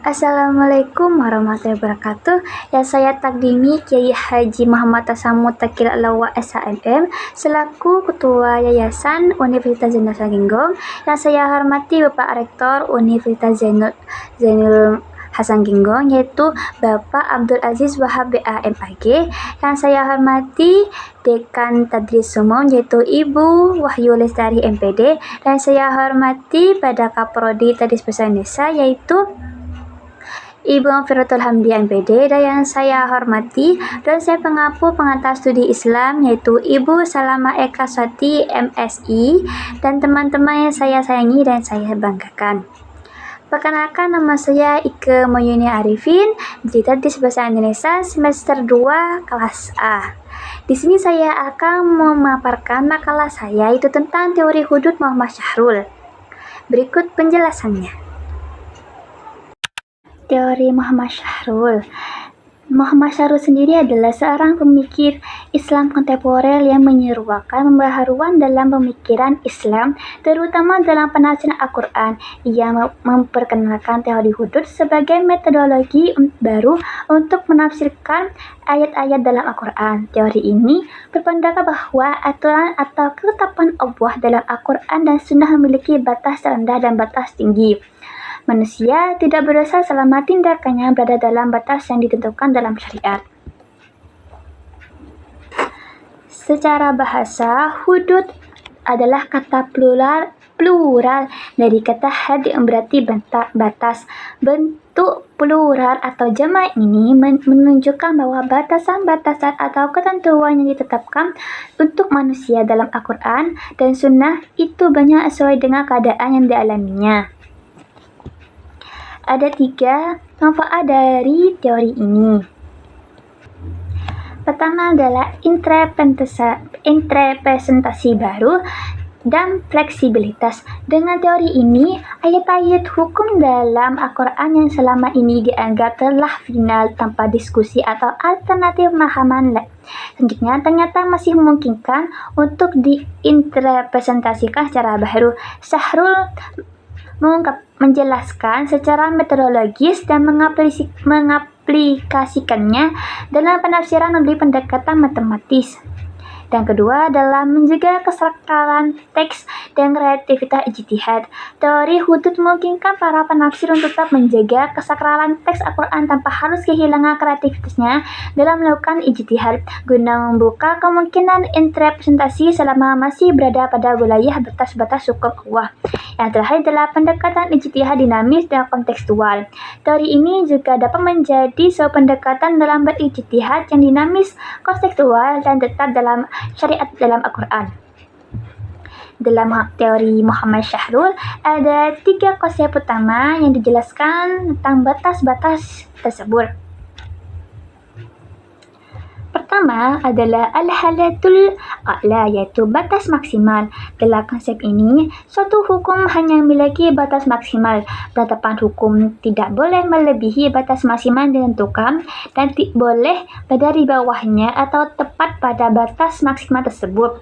Assalamualaikum warahmatullahi wabarakatuh. Yang saya takdimi Kiai Haji Muhammad Tasamud Takil Alawa SHMM selaku Ketua Yayasan Universitas Zainul Hasanginggong. Yang saya hormati Bapak Rektor Universitas Zainul Hasanginggong yaitu Bapak Abdul Aziz Wahab BAMAG. Yang saya hormati Dekan Tadris Umum yaitu Ibu Wahyu Lestari MPD. Dan saya hormati pada Kaprodi Tadris Bahasa Indonesia yaitu Ibu Amfiratul Hamdi MPD. Dan yang saya hormati dosen pengampu pengantar studi Islam yaitu Ibu Salama Eka Swati MSI dan teman-teman yang saya sayangi dan saya banggakan. Perkenalkan, nama saya Ike Moyuni Arifin dari Tadris Bahasa Indonesia semester 2 kelas A. Di sini saya akan memaparkan makalah saya itu tentang teori hudud Muhammad Syahrul. Berikut penjelasannya. Teori Muhammad Syahrul. Muhammad Syahrul sendiri adalah seorang pemikir Islam kontemporer yang menyeruakan pembaharuan dalam pemikiran Islam, terutama dalam penafsiran Al-Quran. Ia memperkenalkan teori hudud sebagai metodologi baru untuk menafsirkan ayat-ayat dalam Al-Quran. Teori ini berpendapat bahwa aturan atau ketetapan Allah dalam Al-Quran dan Sunnah memiliki batas rendah dan batas tinggi. Manusia tidak berdosa selama tindakannya berada dalam batas yang ditentukan dalam syariat. Secara bahasa, hudud adalah kata plural dari kata had yang berarti batas. Bentuk plural atau jamak ini menunjukkan bahwa batasan-batasan atau ketentuan yang ditetapkan untuk manusia dalam Al-Quran dan Sunnah itu banyak sesuai dengan keadaan yang dialaminya. Ada 3 manfaat dari teori ini. Pertama adalah interpretasi baru dan fleksibilitas. Dengan teori ini, ayat-ayat hukum dalam Al-Quran yang selama ini dianggap telah final tanpa diskusi atau alternatif pemahaman selanjutnya ternyata masih memungkinkan untuk diinterpretasikan secara baru. Syahrul menjelaskan secara metodologis dan mengaplikasikannya dalam penafsiran melalui pendekatan matematis. Dan kedua adalah menjaga kesakralan teks dan kreativitas ijtihad. Teori hudud memungkinkan para penafsir untuk tetap menjaga kesakralan teks Al-Quran tanpa harus kehilangan kreativitasnya dalam melakukan ijtihad, guna membuka kemungkinan interpretasi selama masih berada pada wilayah batas-batas hukum Allah. Yang terakhir adalah pendekatan ijtihad dinamis dan kontekstual. Teori ini juga dapat menjadi sebuah pendekatan dalam berijtihad yang dinamis, kontekstual, dan tetap dalam syariat dalam Al-Quran. Dalam teori Muhammad Syahrul ada 3 konsep utama yang dijelaskan tentang batas-batas tersebut. Pertama adalah al-halatul a'la, yaitu batas maksimal. Dalam konsep ini, suatu hukum hanya memiliki batas maksimal. Penetapan hukum tidak boleh melebihi batas maksimal yang ditentukan dan tidak boleh berada di bawahnya atau tepat pada batas maksimal tersebut.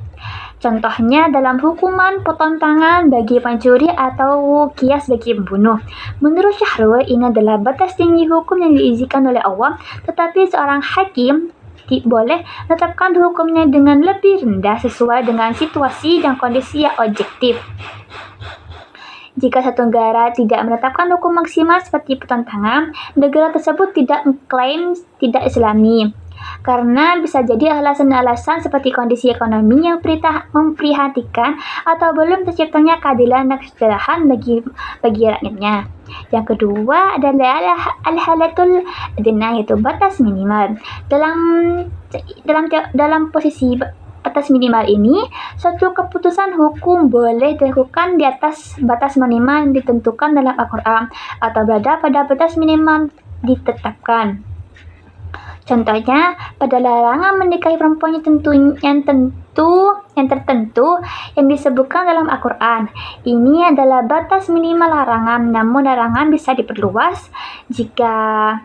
Contohnya dalam hukuman potong tangan bagi pencuri atau qiyas bagi pembunuh. Menurut Syahrul, ini adalah batas tinggi hukum yang diizinkan oleh Allah, tetapi seorang hakim boleh menetapkan hukumnya dengan lebih rendah sesuai dengan situasi dan kondisi yang objektif. Jika satu negara tidak menetapkan hukum maksimal seperti potong tangan, negara tersebut tidak mengklaim tidak Islami. Karena bisa jadi alasan-alasan seperti kondisi ekonomi yang memprihatinkan atau belum terciptanya keadilan dan kesejahteraan bagi rakyatnya. Yang kedua adalah al-halatul adna, yaitu batas minimal. Dalam posisi batas minimal ini, suatu keputusan hukum boleh dilakukan di atas batas minimal yang ditentukan dalam Al-Quran atau berada pada batas minimal ditetapkan. Contohnya, pada larangan menikahi perempuan yang tertentu yang disebutkan dalam Al-Quran. Ini adalah batas minimal larangan, namun larangan bisa diperluas jika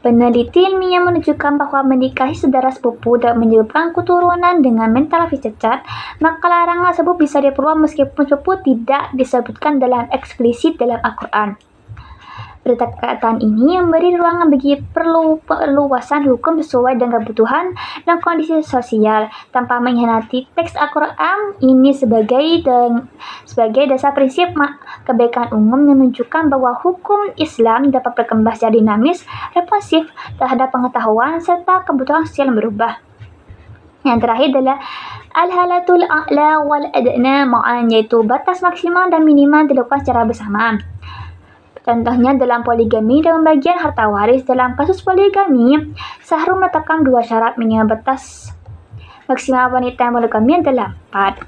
peneliti ilmiah menunjukkan bahwa menikahi saudara sepupu dan menyebabkan keturunan dengan mental cacat, maka larangan tersebut bisa diperluas meskipun sepupu tidak disebutkan dalam eksplisit dalam Al-Quran. Perkataan ini memberi ruang bagi perluasan hukum sesuai dengan kebutuhan dan kondisi sosial tanpa mengkhianati teks Al-Quran ini sebagai dasar prinsip kebaikan umum yang menunjukkan bahwa hukum Islam dapat berkembang secara dinamis, responsif terhadap pengetahuan serta kebutuhan sosial yang berubah. Yang terakhir adalah al-halatul a'la wal adna ma'an, yaitu batas maksimal dan minimal dilakukan secara bersamaan. Contohnya dalam poligami dan pembagian harta waris. Dalam kasus poligami, Sahru meletakkan 2 syarat minimal batas maksimal wanita yang poligami adalah 4.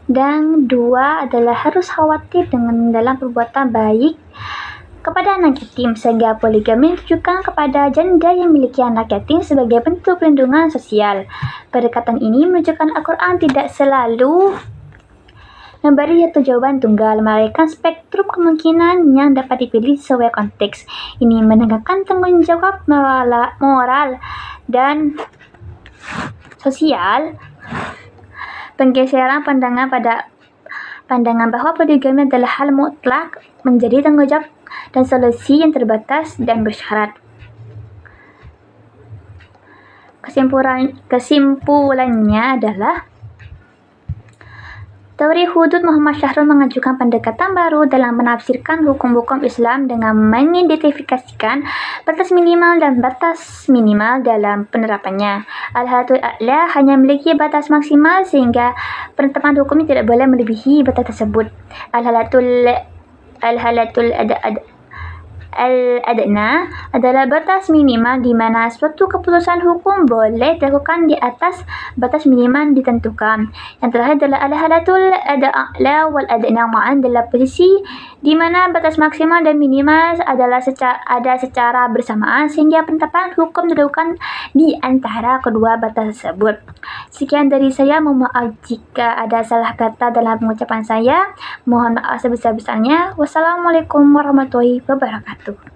Dan 2 adalah harus khawatir dalam perbuatan baik kepada anak yatim, sehingga poligami ditujukan kepada janda yang memiliki anak yatim sebagai bentuk perlindungan sosial. Pendekatan ini menunjukkan Al-Quran tidak selalu memberi satu jawaban tunggal, melainkan spektrum kemungkinan yang dapat dipilih sesuai konteks. Ini menegakkan tanggung jawab moral dan sosial. Penggeseran pandangan bahwa poligami adalah hal mutlak menjadi tanggung jawab dan solusi yang terbatas dan bersyarat. Kesimpulannya adalah teori hudud Muhammad Syahrul mengajukan pendekatan baru dalam menafsirkan hukum-hukum Islam dengan mengidentifikasikan batas minimal dan batas minimal dalam penerapannya. Al-halatul a'la hanya memiliki batas maksimal sehingga penetapan hukum tidak boleh melebihi batas tersebut. Al-halatul al-adna adalah batas minimal di mana suatu keputusan hukum boleh dilakukan di atas batas minimal ditentukan. Yang terakhir adalah al-halatul a'la wal adna ma'an, adalah posisi di mana batas maksimal dan minimal adalah secara bersamaan sehingga penetapan hukum dilakukan di antara kedua batas tersebut. Sekian dari saya, mohon maaf jika ada salah kata dalam pengucapan saya. Mohon maaf sebesar-besarnya. Wassalamualaikum warahmatullahi wabarakatuh.